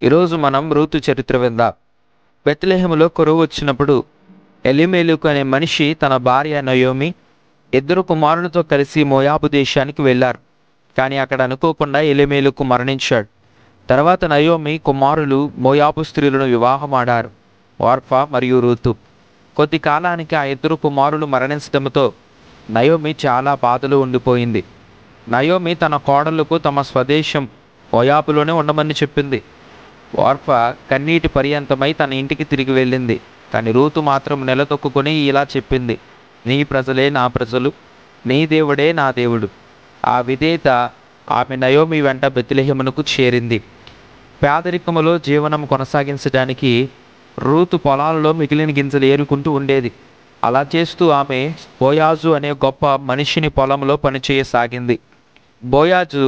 ఈరోజు మనం రూతు చరిత్ర విందాం. బెత్లెహేములో కరువు వచ్చినప్పుడు ఎలీమెలెకు అనే మనిషి తన భార్య నయోమి ఇద్దరు కుమారులతో కలిసి మోయాబు దేశానికి వెళ్ళారు. కానీ అక్కడ అనుకోకుండా ఎలీమెలెకు మరణించాడు. తర్వాత నయోమి కుమారులు మోయాబు స్త్రీలను వివాహమాడారు, ఓర్పా మరియు రూతు. కొద్ది కాలానికి ఆ ఇద్దరు కుమారులు మరణించడంతో నయోమి చాలా బాధలో ఉండిపోయింది. నయోమి తన కోడళ్లకు తమ స్వదేశం మోయాబులోనే ఉండమని చెప్పింది. ఓర్పా కన్నీటి పర్యంతమై తన ఇంటికి తిరిగి వెళ్ళింది. కానీ రూతు మాత్రం నెలతొక్కుని ఇలా చెప్పింది: నీ ప్రజలే నా ప్రజలు, నీ దేవుడే నా దేవుడు. ఆ విధేయత ఆమె నయోమి వెంట బెత్లెహేమునకు చేరింది. పేదరికములో జీవనం కొనసాగించడానికి రూతు పొలాలలో మిగిలిన గింజలు ఏరుకుంటూ ఉండేది. అలా చేస్తూ ఆమె బోయాజు అనే గొప్ప మనిషిని పొలంలో పనిచేయసాగింది. బోయాజు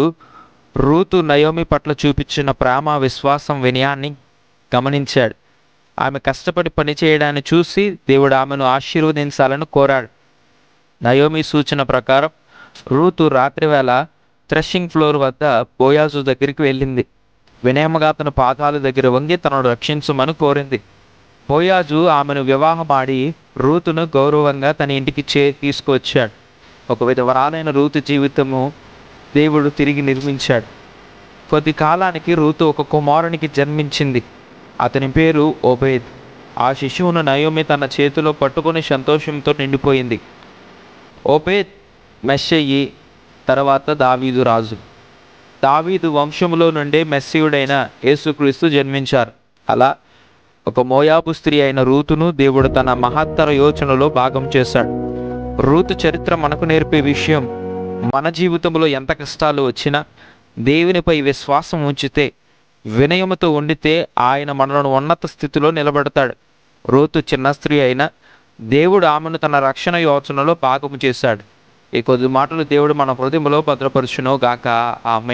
రూతు నయోమి పట్ల చూపించిన ప్రేమ, విశ్వాసం, వినయాన్ని గమనించాడు. ఆమె కష్టపడి పనిచేయడాన్ని చూసి దేవుడు ఆమెను ఆశీర్వదించాలని కోరాడు. నయోమి సూచన ప్రకారం రూతు రాత్రివేళ థ్రెషింగ్ ఫ్లోర్ వద్ద బోయాజు దగ్గరికి వెళ్ళింది. వినయముగా అతని పాదాల దగ్గర వంగి తనను రక్షించమని కోరింది. బోయాజు ఆమెను వివాహమాడి రూతును గౌరవంగా తన ఇంటికి తీసుకువచ్చాడు. ఒక విధవరాలైన రూతు జీవితము దేవుడు తిరిగి నిర్మించాడు. కొద్ది కాలానికి రూతు ఒక కుమారునికి జన్మించింది. అతని పేరు ఓబేద్. ఆ శిశువును నయోమి తన చేతిలో పట్టుకొని సంతోషంతో నిండిపోయింది. ఓబేద్ మెస్సయి, తర్వాత దావీదు రాజు. దావీదు వంశములో నుండే మెస్సీయుడైన యేసుక్రీస్తు జన్మించారు. అలా ఒక మోయాబు స్త్రీ అయిన రూతును దేవుడు తన మహత్తర యోచనలో భాగం చేశాడు. రూతు చరిత్ర మనకు నేర్పే విషయం: మన జీవితంలో ఎంత కష్టాలు వచ్చినా దేవునిపై విశ్వాసం ఉంచితే, వినయముతో ఉండితే ఆయన మనలను ఉన్నత స్థితిలో నిలబెడతాడు. రూతు చిన్న స్త్రీ అయినా దేవుడు ఆమెను తన రక్షణ యోచనలో భాగము చేశాడు. ఈ కొద్ది మాటలు దేవుడు మన హృదయంలో భద్రపరచును గాక. ఆమేన్.